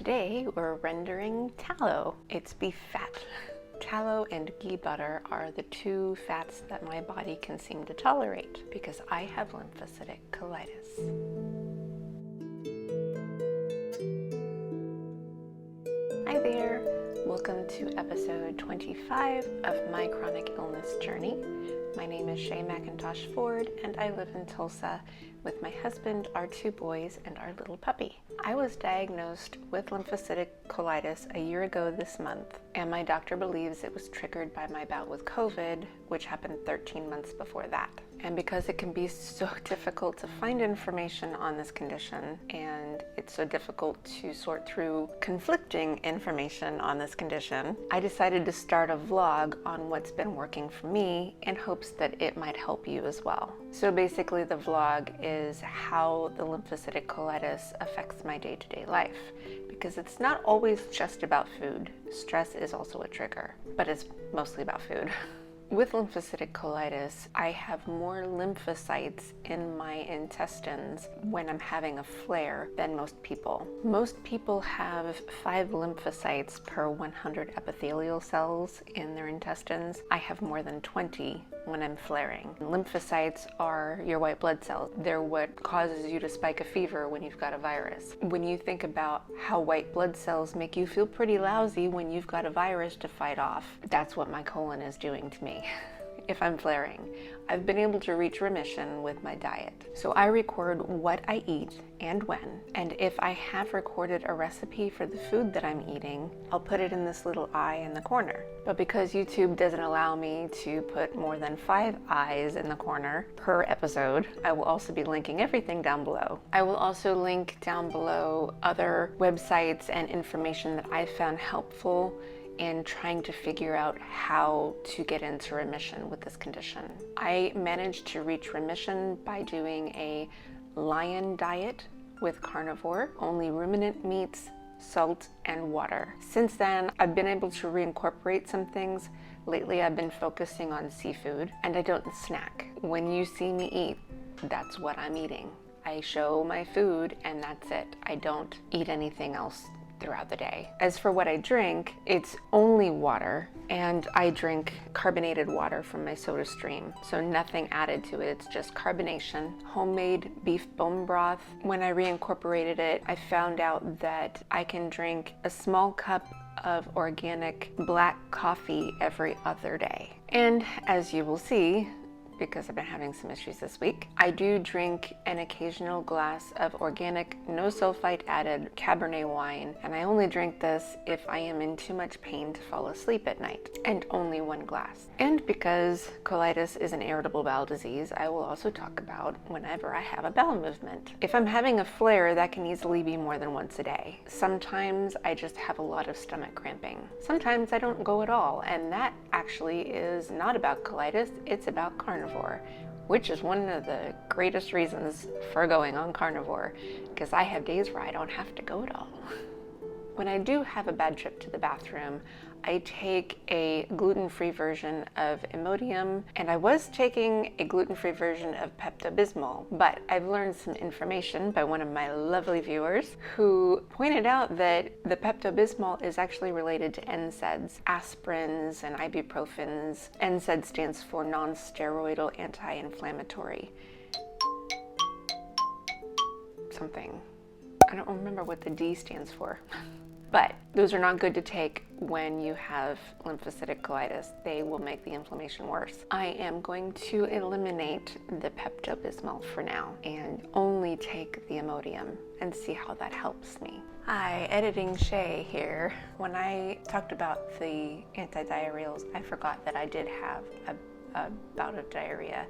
Today we're rendering tallow. It's beef fat. Tallow and ghee butter are the two fats that my body can seem to tolerate because I have lymphocytic colitis. Hi there, welcome to episode 25 of my chronic illness journey. My name is Shea McIntosh Ford and I live in Tulsa with my husband, our two boys, and our little puppy. I was diagnosed with lymphocytic colitis a year ago this month, and my doctor believes it was triggered by my bout with COVID, which happened 13 months before that. And because it can be so difficult to find information on this condition, and it's so difficult to sort through conflicting information on this condition, I decided to start a vlog on what's been working for me in hopes that it might help you as well. So basically the vlog is how the lymphocytic colitis affects my day-to-day life, because it's not always just about food. Stress is also a trigger, but it's mostly about food. With lymphocytic colitis, I have more lymphocytes in my intestines when I'm having a flare than most people. Most people have 5 lymphocytes per 100 epithelial cells in their intestines. I have more than 20 when I'm flaring. Lymphocytes are your white blood cells. They're what causes you to spike a fever when you've got a virus. When you think about how white blood cells make you feel pretty lousy when you've got a virus to fight off, that's what my colon is doing to me if I'm flaring. I've been able to reach remission with my diet. So I record what I eat and when, and if I have recorded a recipe for the food that I'm eating, I'll put it in this little eye in the corner. But because YouTube doesn't allow me to put more than 5 eyes in the corner per episode, I will also be linking everything down below. I will also link down below other websites and information that I found helpful in trying to figure out how to get into remission with this condition. I managed to reach remission by doing a lion diet with carnivore, only ruminant meats, salt, and water. Since then, I've been able to reincorporate some things. Lately, I've been focusing on seafood, and I don't snack. When you see me eat, that's what I'm eating. I show my food, and that's it. I don't eat anything else throughout the day. As for what I drink, it's only water, and I drink carbonated water from my soda stream, so nothing added to it. It's just carbonation, homemade beef bone broth. When I reincorporated it, I found out that I can drink a small cup of organic black coffee every other day. And as you will see, because I've been having some issues this week, I do drink an occasional glass of organic, no sulfite added Cabernet wine, and I only drink this if I am in too much pain to fall asleep at night, and only 1 glass. And because colitis is an irritable bowel disease, I will also talk about whenever I have a bowel movement. If I'm having a flare, that can easily be more than once a day. Sometimes I just have a lot of stomach cramping. Sometimes I don't go at all, and that actually is not about colitis, it's about carnivore, which is one of the greatest reasons for going on carnivore, because I have days where I don't have to go at all. When I do have a bad trip to the bathroom, I take a gluten-free version of Imodium, and I was taking a gluten-free version of Pepto-Bismol, but I've learned some information by one of my lovely viewers who pointed out that the Pepto-Bismol is actually related to NSAIDs, aspirins, and ibuprofens. NSAID stands for non-steroidal anti-inflammatory something. I don't remember what the D stands for. But those are not good to take when you have lymphocytic colitis. They will make the inflammation worse. I am going to eliminate the Pepto-Bismol for now and only take the Imodium and see how that helps me. Hi, editing Shea here. When I talked about the antidiarrheals, I forgot that I did have a bout of diarrhea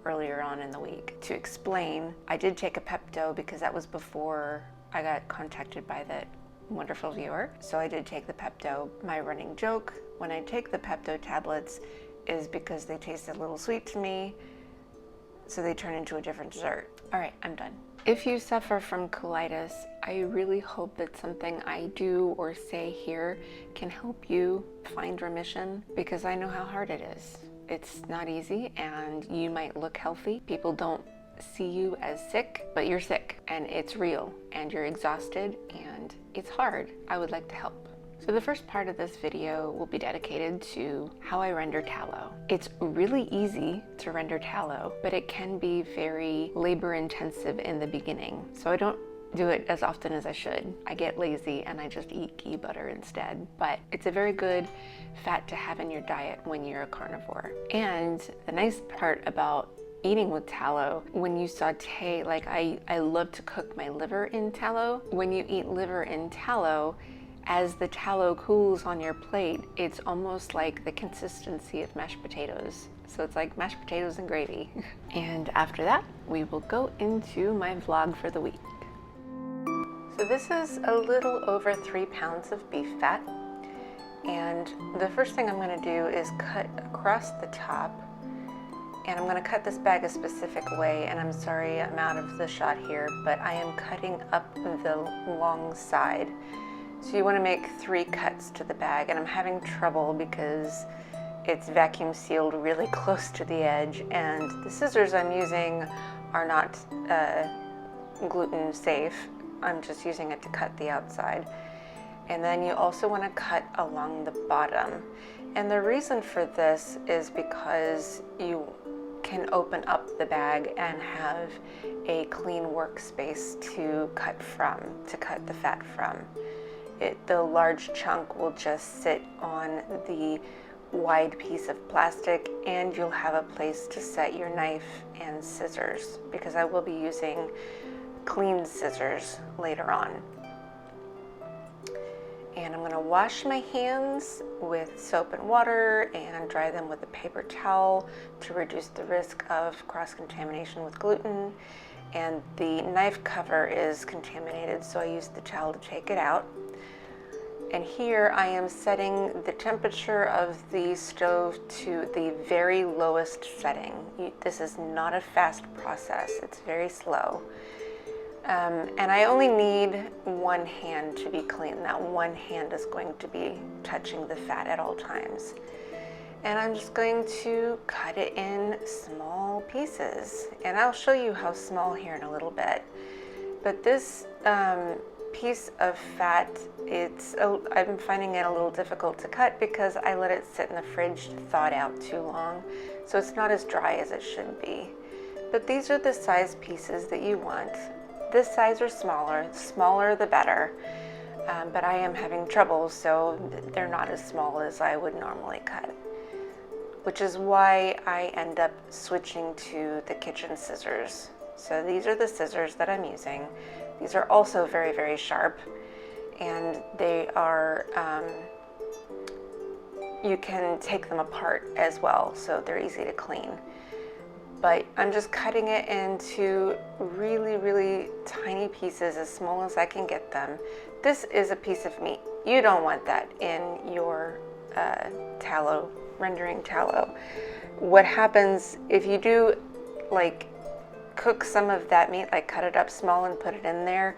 earlier on in the week. To explain, I did take a Pepto because that was before I got contacted by that wonderful viewer. So I did take the Pepto. My running joke when I take the Pepto tablets is because they taste a little sweet to me, so they turn into a different dessert. All right, I'm done. If you suffer from colitis, I really hope that something I do or say here can help you find remission, because I know how hard it is. It's not easy, and you might look healthy. People don't see you as sick, but you're sick and it's real and you're exhausted and it's hard. I would like to help. So the first part of this video will be dedicated to how I render tallow. It's really easy to render tallow, but it can be very labor intensive in the beginning. So I don't do it as often as I should. I get lazy and I just eat ghee butter instead. But it's a very good fat to have in your diet when you're a carnivore. And the nice part about eating with tallow, when you saute, like I love to cook my liver in tallow. When you eat liver in tallow, as the tallow cools on your plate, it's almost like the consistency of mashed potatoes. So it's like mashed potatoes and gravy. And after that, we will go into my vlog for the week. So this is a little over 3 pounds of beef fat. And the first thing I'm gonna do is cut across the top. And I'm gonna cut this bag a specific way, and I'm sorry I'm out of the shot here, but I am cutting up the long side. So you wanna make 3 cuts to the bag, and I'm having trouble because it's vacuum sealed really close to the edge, and the scissors I'm using are not gluten safe. I'm just using it to cut the outside. And then you also want to cut along the bottom. And the reason for this is because you can open up the bag and have a clean workspace to cut the fat from. The large chunk will just sit on the wide piece of plastic, and you'll have a place to set your knife and scissors, because I will be using clean scissors later on. And I'm gonna wash my hands with soap and water and dry them with a paper towel to reduce the risk of cross-contamination with gluten. And the knife cover is contaminated, so I used the towel to take it out. And here I am setting the temperature of the stove to the very lowest setting. This is not a fast process, it's very slow. And I only need one hand to be clean. That one hand is going to be touching the fat at all times. And I'm just going to cut it in small pieces. And I'll show you how small here in a little bit. But this piece of fat, I'm finding it a little difficult to cut because I let it sit in the fridge to thaw it out too long. So it's not as dry as it should be. But these are the size pieces that you want. This size or smaller, the smaller the better, but I am having trouble, so they're not as small as I would normally cut, which is why I end up switching to the kitchen scissors. So these are the scissors that I'm using. These are also very, very sharp, and they are, you can take them apart as well, so they're easy to clean. But I'm just cutting it into really, really tiny pieces, as small as I can get them. This is a piece of meat. You don't want that in your tallow, rendering tallow. What happens if you do like cook some of that meat, like cut it up small and put it in there,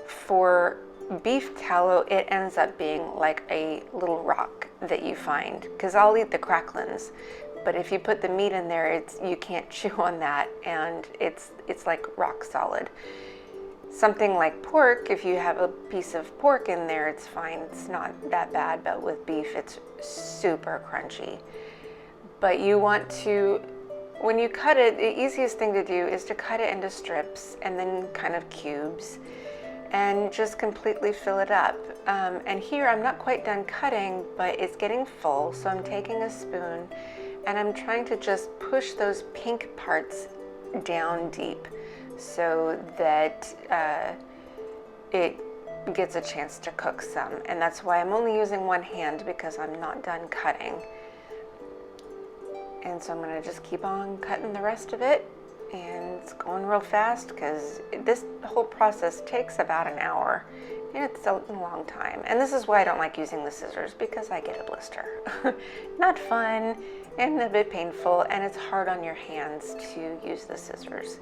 for beef tallow, it ends up being like a little rock that you find, because I'll eat the cracklins. But if you put the meat in there, you can't chew on that, and it's like rock solid. Something like pork, if you have a piece of pork in there, it's fine. It's not that bad, but with beef, it's super crunchy. But you want to, when you cut it, the easiest thing to do is to cut it into strips and then kind of cubes and just completely fill it up. And here I'm not quite done cutting, but it's getting full, so I'm taking a spoon and I'm trying to just push those pink parts down deep so that it gets a chance to cook some. And that's why I'm only using one hand, because I'm not done cutting. And so I'm gonna just keep on cutting the rest of it, and it's going real fast because this whole process takes about an hour, and it's a long time. And this is why I don't like using the scissors, because I get a blister. Not fun and a bit painful, and it's hard on your hands to use the scissors.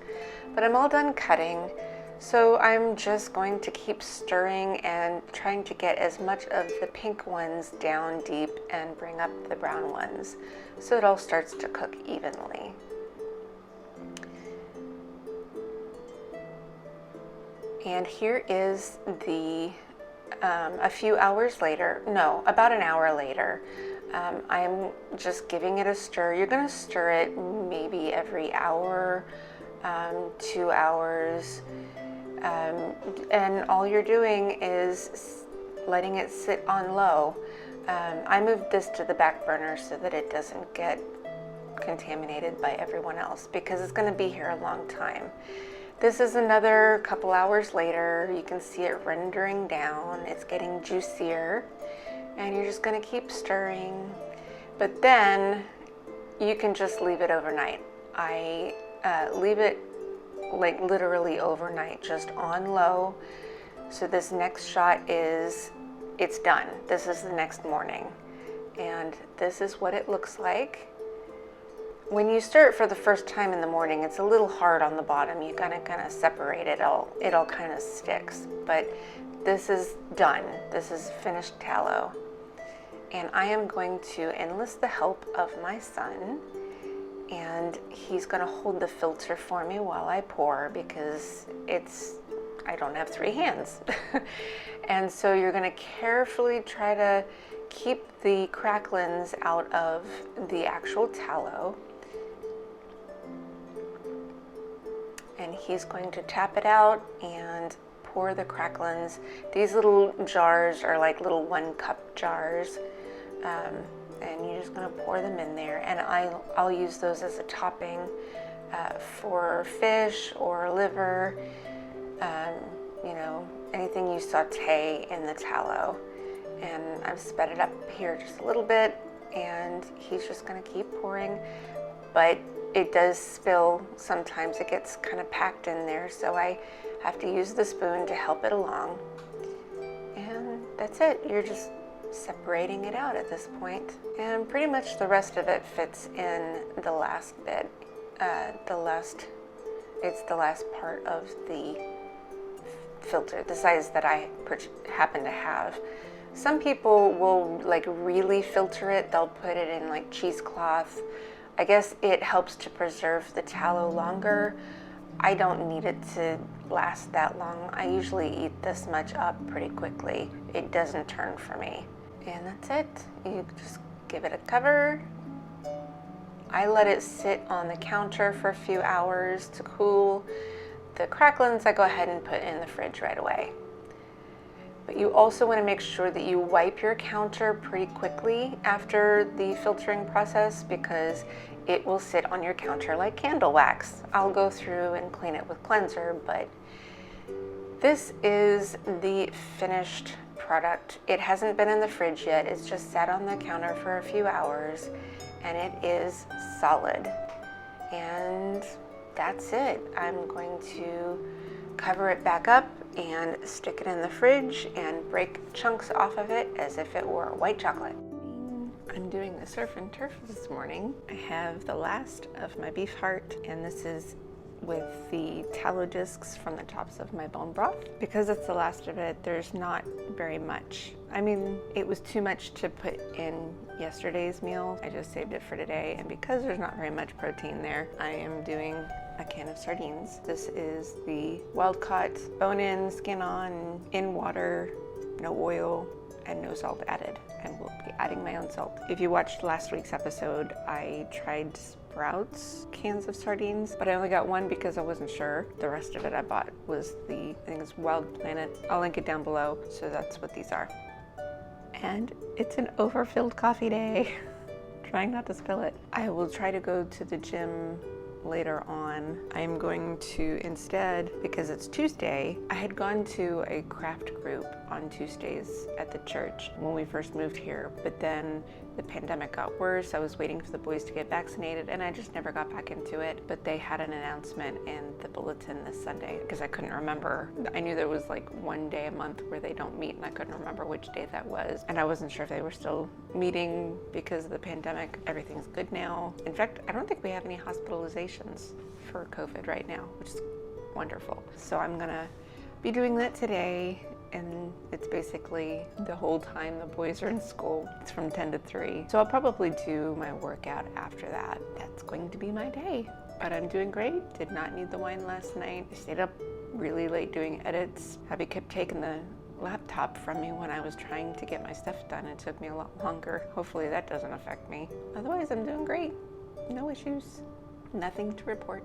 But I'm all done cutting, so I'm just going to keep stirring and trying to get as much of the pink ones down deep and bring up the brown ones so it all starts to cook evenly. And here is the, a few hours later, no, about an hour later, I'm just giving it a stir. You're going to stir it maybe every hour, 2 hours, and all you're doing is letting it sit on low. I moved this to the back burner so that it doesn't get contaminated by everyone else, because it's going to be here a long time. This is another couple hours later. You can see it rendering down. It's getting juicier, and you're just going to keep stirring. But then you can just leave it overnight. I leave it like literally overnight, just on low. So this next shot is, it's done. This is the next morning, and this is what it looks like. When you stir it for the first time in the morning, it's a little hard on the bottom. You gotta kind of separate it all. It all kind of sticks. But this is done. This is finished tallow. And I am going to enlist the help of my son, and he's gonna hold the filter for me while I pour, because I don't have 3 hands. And so you're gonna carefully try to keep the cracklings out of the actual tallow. And he's going to tap it out and pour the cracklings. These little jars are like little 1-cup jars, and you're just going to pour them in there. And I'll use those as a topping for fish or liver, you know, anything you saute in the tallow. And I've sped it up here just a little bit, and he's just going to keep pouring. But it does spill sometimes. It gets kind of packed in there, so I have to use the spoon to help it along. And that's it. You're just separating it out at this point. And pretty much the rest of it fits in the last bit. It's the last part of the filter, the size that I happen to have. Some people will like really filter it. They'll put it in like cheesecloth. I guess it helps to preserve the tallow longer. I don't need it to last that long. I usually eat this much up pretty quickly. It doesn't turn for me. And that's it. You just give it a cover. I let it sit on the counter for a few hours to cool. The cracklings I go ahead and put in the fridge right away. But you also want to make sure that you wipe your counter pretty quickly after the filtering process, because it will sit on your counter like candle wax. I'll go through and clean it with cleanser, but this is the finished product. It hasn't been in the fridge yet. It's just sat on the counter for a few hours, and it is solid. And that's it. I'm going to cover it back up and stick it in the fridge and break chunks off of it as if it were white chocolate. I'm doing the surf and turf this morning. I have the last of my beef heart, and this is with the tallow discs from the tops of my bone broth. Because it's the last of it, there's not very much. I mean, it was too much to put in yesterday's meal. I just saved it for today, and because there's not very much protein there, I am doing a can of sardines. This is the wild-caught, bone-in, skin-on, in water, no oil, and no salt added, and we'll be adding my own salt. If you watched last week's episode, I tried Sprouts cans of sardines, but I only got one because I wasn't sure. The rest of it I bought was I think it's Wild Planet. I'll link it down below. So that's what these are. And it's an overfilled coffee day. Trying not to spill it. I will try to go to the gym later on. I'm going to instead, because it's Tuesday, I had gone to a craft group on Tuesdays at the church when we first moved here, but then the pandemic got worse. I was waiting for the boys to get vaccinated, and I just never got back into it. But they had an announcement in the bulletin this Sunday, because I couldn't remember. I knew there was like one day a month where they don't meet, and I couldn't remember which day that was. And I wasn't sure if they were still meeting because of the pandemic. Everything's good now. In fact, I don't think we have any hospitalizations for COVID right now, which is wonderful. So I'm gonna be doing that today. And it's basically the whole time the boys are in school. It's from 10 to 3. So I'll probably do my workout after that. That's going to be my day. but I'm doing great. Did not need the wine last night. I stayed up really late doing edits. Hubby kept taking the laptop from me when I was trying to get my stuff done. It took me a lot longer. Hopefully that doesn't affect me. Otherwise, I'm doing great. No issues. Nothing to report.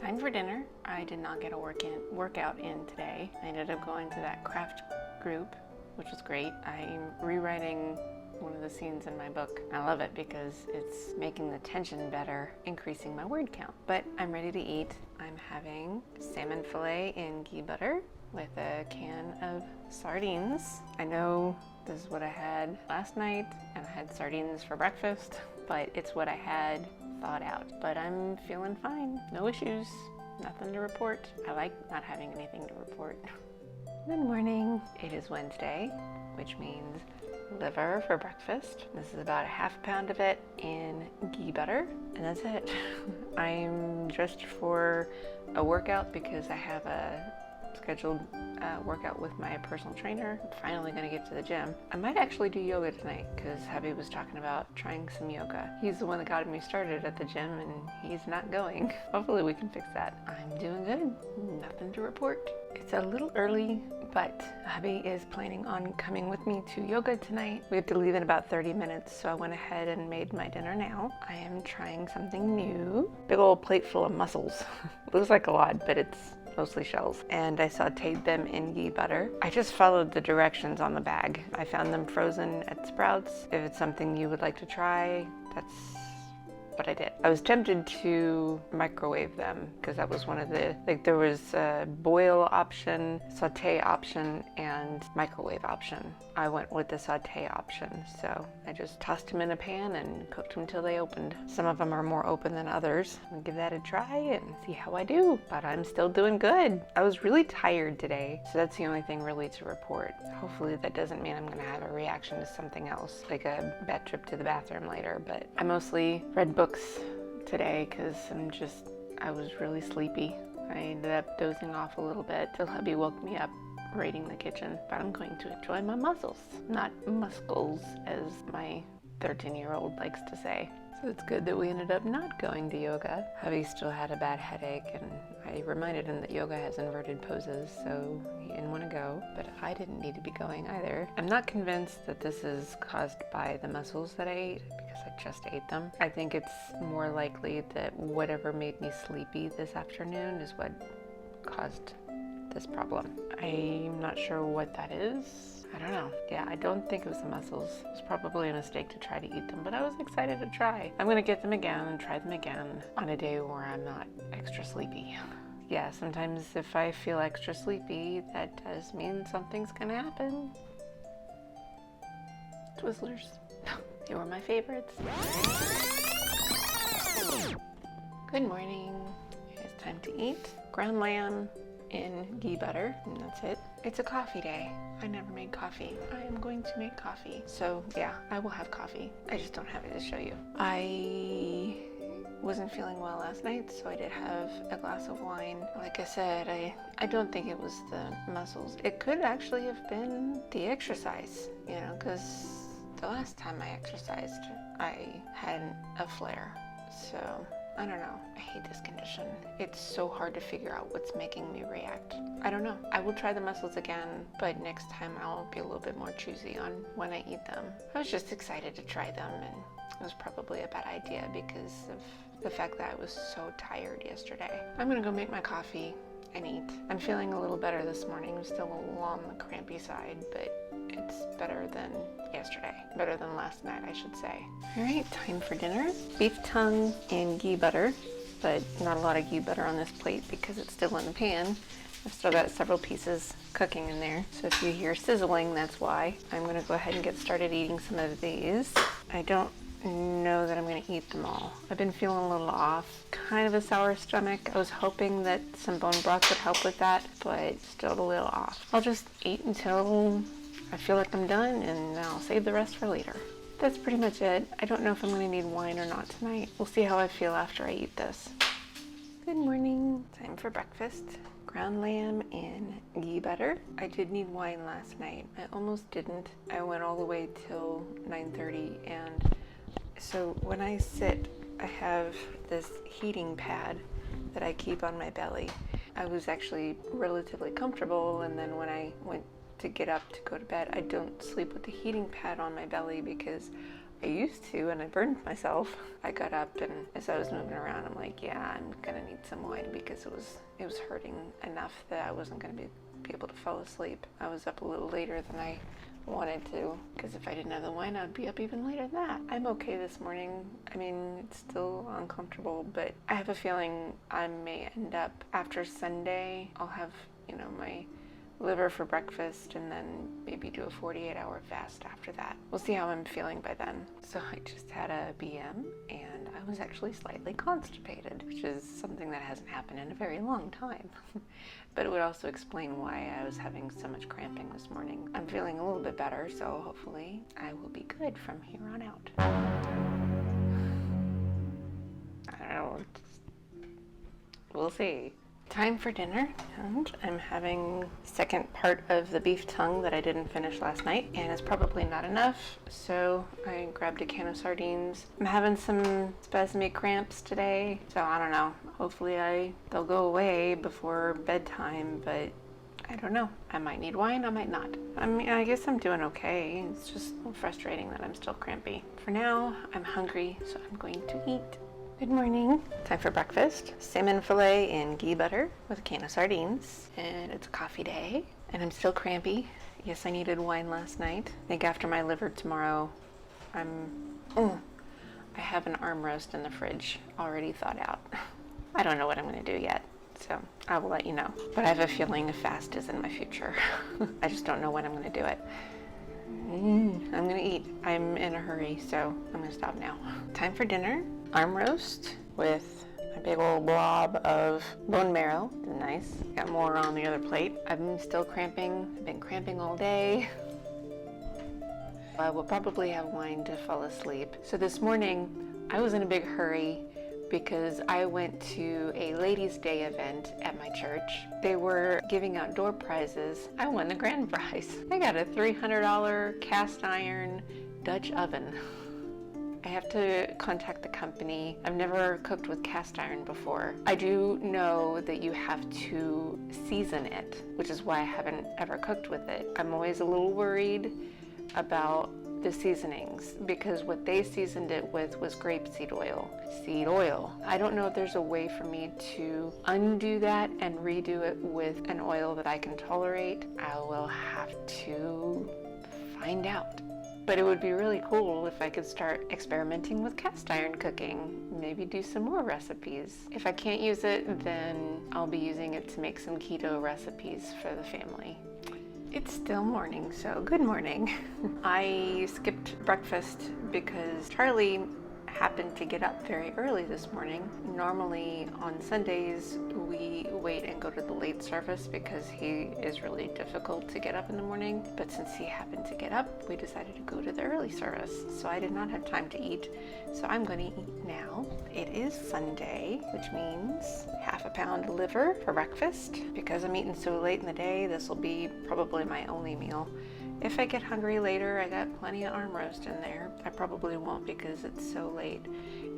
Time for dinner. I did not get a workout in today. I ended up going to that craft group, which was great. I'm rewriting one of the scenes in my book. I love it because it's making the tension better, increasing my word count. But I'm ready to eat. I'm having salmon fillet in ghee butter with a can of sardines. I know this is what I had last night, and I had sardines for breakfast, but it's what I had thawed out. But I'm feeling fine. No issues. Nothing to report. I like not having anything to report. Good morning. It is Wednesday, which means liver for breakfast. This is about a half pound of it in ghee butter, and that's it. I'm dressed for a workout because I have a scheduled workout with my personal trainer. I'm finally gonna get to the gym. I might actually do yoga tonight because Hubby was talking about trying some yoga. He's the one that got me started at the gym and he's not going. Hopefully we can fix that. I'm doing good. Nothing to report. It's a little early, but Hubby is planning on coming with me to yoga tonight. We have to leave in about 30 minutes, so I went ahead and made my dinner now. I am trying something new. Big old plate full of mussels. Looks like a lot, but it's mostly shells. And I sauteed them in ghee butter. I just followed the directions on the bag. I found them frozen at Sprouts. If it's something you would like to try, that's what I did. I was tempted to microwave them because that was one of the, there was a boil option, saute option, and microwave option. I went with the saute option, so I just tossed them in a pan and cooked them till they opened. Some of them are more open than others. I'll give that a try and see how I do, but I'm still doing good. I was really tired today, so that's the only thing really to report. Hopefully that doesn't mean I'm gonna have a reaction to something else, like a bad trip to the bathroom later, but I mostly read books today because I was really sleepy. I ended up dozing off a little bit till Hubby woke me up raiding the kitchen, but I'm going to enjoy my mussels, not muscles as my 13-year-old likes to say. So it's good that we ended up not going to yoga. Hubby still had a bad headache and I reminded him that yoga has inverted poses, so he didn't want to go, but I didn't need to be going either. I'm not convinced that this is caused by the mussels that I ate because I just ate them. I think it's more likely that whatever made me sleepy this afternoon is what caused this problem. I'm not sure what that is. I don't know. Yeah, I don't think it was the mussels. It was probably a mistake to try to eat them, but I was excited to try. I'm gonna get them again and try them again on a day where I'm not extra sleepy. Yeah, sometimes if I feel extra sleepy, that does mean something's gonna happen. Twizzlers. They were my favorites. Good morning. It's time to eat. Ground lamb in ghee butter, and that's it. It's a coffee day. I never made coffee. I am going to make coffee. So yeah, I will have coffee. I just don't have it to show you. I wasn't feeling well last night, so I did have a glass of wine. Like I said, I don't think it was the muscles. It could actually have been the exercise, you know, because the last time I exercised, I had a flare. So I don't know. I hate this condition. It's so hard to figure out what's making me react. I don't know. I will try the mussels again, but next time I'll be a little bit more choosy on when I eat them. I was just excited to try them, and it was probably a bad idea because of the fact that I was so tired yesterday. I'm gonna go make my coffee and eat. I'm feeling a little better this morning. I'm still a little on the crampy side, but it's better than yesterday. Better than last night, I should say. All right, time for dinner. Beef tongue in ghee butter, but not a lot of ghee butter on this plate because it's still in the pan. I've still got several pieces cooking in there. So if you hear sizzling, that's why. I'm gonna go ahead and get started eating some of these. I don't know that I'm gonna eat them all. I've been feeling a little off. Kind of a sour stomach. I was hoping that some bone broth would help with that, but still a little off. I'll just eat until I feel like I'm done, and I'll save the rest for later. That's pretty much it. I don't know if I'm gonna need wine or not tonight. We'll see how I feel after I eat this. Good morning. Time for breakfast. Ground lamb in ghee butter. I did need wine last night. I almost didn't. I went all the way till 9:30, and so when I sit I have this heating pad that I keep on my belly. I was actually relatively comfortable, and then when I went to get up to go to bed, I don't sleep with the heating pad on my belly because I used to, and I burned myself. I got up, and as I was moving around, I'm like, yeah, I'm gonna need some wine because it was hurting enough that I wasn't gonna be able to fall asleep. I was up a little later than I wanted to, because if I didn't have the wine, I'd be up even later than that. I'm okay this morning. I mean, it's still uncomfortable, but I have a feeling I may end up, after Sunday, I'll have, my liver for breakfast and then maybe do a 48-hour fast after that. We'll see how I'm feeling by then. So I just had a BM and I was actually slightly constipated, which is something that hasn't happened in a very long time. But it would also explain why I was having so much cramping this morning. I'm feeling a little bit better, so hopefully I will be good from here on out. I don't know. We'll see. Time for dinner, and I'm having the second part of the beef tongue that I didn't finish last night, and it's probably not enough, so I grabbed a can of sardines. I'm having some spasmic cramps today, so I don't know. Hopefully they'll go away before bedtime, but I don't know. I might need wine, I might not. I guess I'm doing okay. It's just a little frustrating that I'm still crampy. For now, I'm hungry, so I'm going to eat. Good morning. Time for breakfast. Salmon fillet in ghee butter with a can of sardines. And it's a coffee day. And I'm still crampy. Yes, I needed wine last night. I think after my liver tomorrow, I have an arm roast in the fridge already thought out. I don't know what I'm going to do yet, so I will let you know. But I have a feeling a fast is in my future. I just don't know when I'm going to do it. I'm going to eat. I'm in a hurry, so I'm going to stop now. Time for dinner. Arm roast with a big old blob of bone marrow. Nice. Got more on the other plate. I'm still cramping. I've been cramping all day. I will probably have wine to fall asleep. So this morning, I was in a big hurry because I went to a Ladies' Day event at my church. They were giving out door prizes. I won the grand prize. I got a $300 cast iron Dutch oven. I have to contact the company. I've never cooked with cast iron before. I do know that you have to season it, which is why I haven't ever cooked with it. I'm always a little worried about the seasonings because what they seasoned it with was grapeseed oil. Seed oil. I don't know if there's a way for me to undo that and redo it with an oil that I can tolerate. I will have to find out. But it would be really cool if I could start experimenting with cast iron cooking, maybe do some more recipes. If I can't use it, then I'll be using it to make some keto recipes for the family. It's still morning, so good morning. I skipped breakfast because Charlie happened to get up very early this morning. Normally on Sundays we wait and go to the late service because he is really difficult to get up in the morning, but since he happened to get up, we decided to go to the early service. So I did not have time to eat, so I'm going to eat now. It is Sunday, which means half a pound liver for breakfast. Because I'm eating so late in the day, this will be probably my only meal. If I get hungry later, I got plenty of arm roast in there. I probably won't because it's so late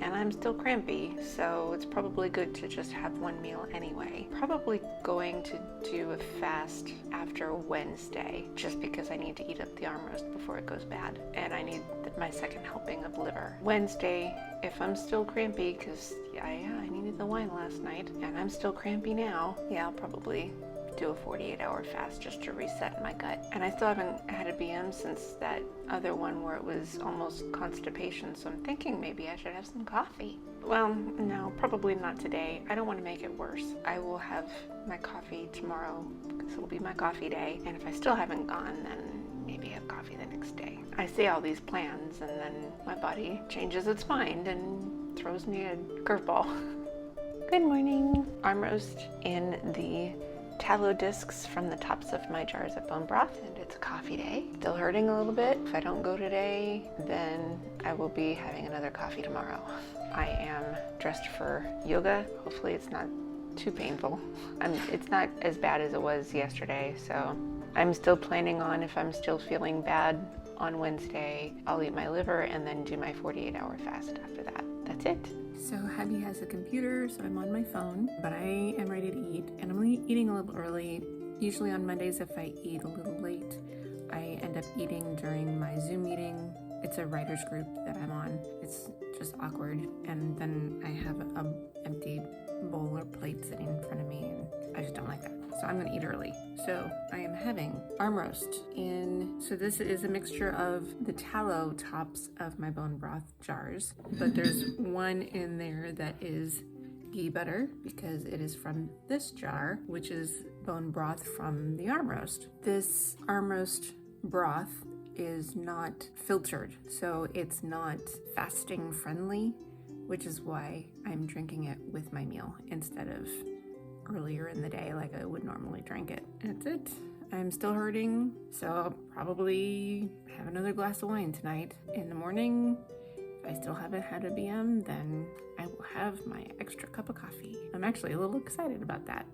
and I'm still crampy, so it's probably good to just have one meal anyway. Probably going to do a fast after Wednesday just because I need to eat up the arm roast before it goes bad and I need my second helping of liver. Wednesday, if I'm still crampy, because I needed the wine last night and I'm still crampy now, I'll probably do a 48-hour fast just to reset my gut. And I still haven't had a BM since that other one where it was almost constipation, so I'm thinking maybe I should have some coffee. Well, no, probably not today. I don't want to make it worse. I will have my coffee tomorrow because it will be my coffee day, and if I still haven't gone, then maybe have coffee the next day. I say all these plans and then my body changes its mind and throws me a curveball. Good morning. Arm roast in the tallow discs from the tops of my jars of bone broth, and it's a coffee day. Still hurting a little bit. If I don't go today, then I will be having another coffee tomorrow. I am dressed for yoga. Hopefully it's not too painful. It's not as bad as it was yesterday, so I'm still planning on, if I'm still feeling bad on Wednesday, I'll eat my liver and then do my 48-hour fast after that. That's it. So hubby has a computer, so I'm on my phone, but I am ready to eat, and I'm eating a little early. Usually on Mondays, if I eat a little late, I end up eating during my Zoom meeting. It's a writer's group that I'm on. It's just awkward, and then I have an empty bowl or plate sitting in front of me, and I just don't like that. So I'm gonna eat early. So I am having arm roast so this is a mixture of the tallow tops of my bone broth jars, but there's one in there that is ghee butter because it is from this jar, which is bone broth from the arm roast. This arm roast broth is not filtered, so it's not fasting friendly, which is why I'm drinking it with my meal instead of earlier in the day like I would normally drink it. That's it. I'm still hurting, so I'll probably have another glass of wine tonight. In the morning, if I still haven't had a BM, then I will have my extra cup of coffee. I'm actually a little excited about that.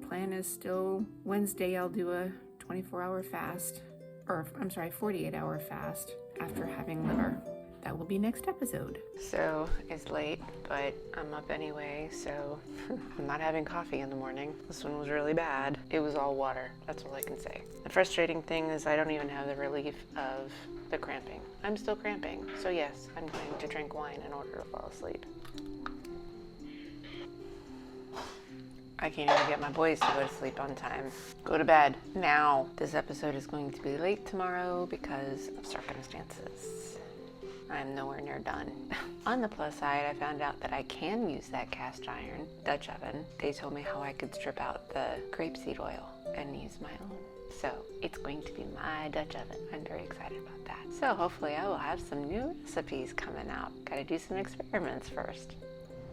Plan is still Wednesday I'll do a 24-hour fast, or I'm sorry, 48-hour fast after having liver. That will be next episode. So it's late, but I'm up anyway, so I'm not having coffee in the morning. This one was really bad. It was all water, that's all I can say. The frustrating thing is I don't even have the relief of the cramping. I'm still cramping, so yes, I'm going to drink wine in order to fall asleep. I can't even get my boys to go to sleep on time. Go to bed now. This episode is going to be late tomorrow because of circumstances. I'm nowhere near done. On the plus side, I found out that I can use that cast iron Dutch oven. They told me how I could strip out the grapeseed oil and use my own. So it's going to be my Dutch oven. I'm very excited about that. So hopefully I will have some new recipes coming out. Gotta do some experiments first.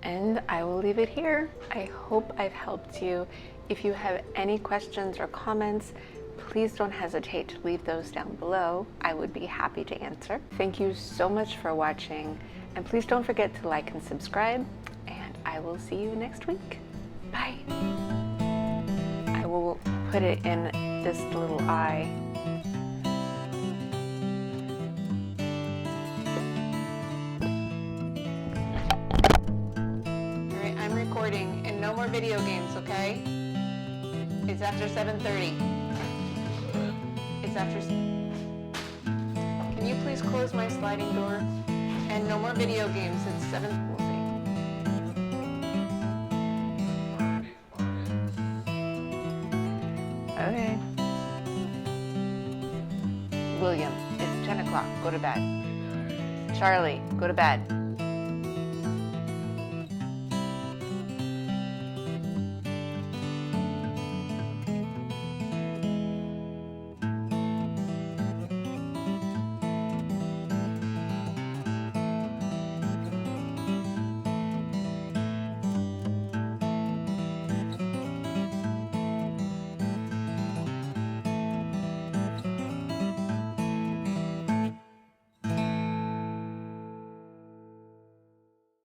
And I will leave it here. I hope I've helped you. If you have any questions or comments, please don't hesitate to leave those down below. I would be happy to answer. Thank you so much for watching, and please don't forget to like and subscribe, and I will see you next week. Bye. I will put it in this little eye. Alright, I'm recording, and no more video games, okay? It's after 7:30. It's after. Can you please close my sliding door? And no more video games. It's 7. We'll see. Okay. William, it's 10 o'clock. Go to bed. Charlie, go to bed.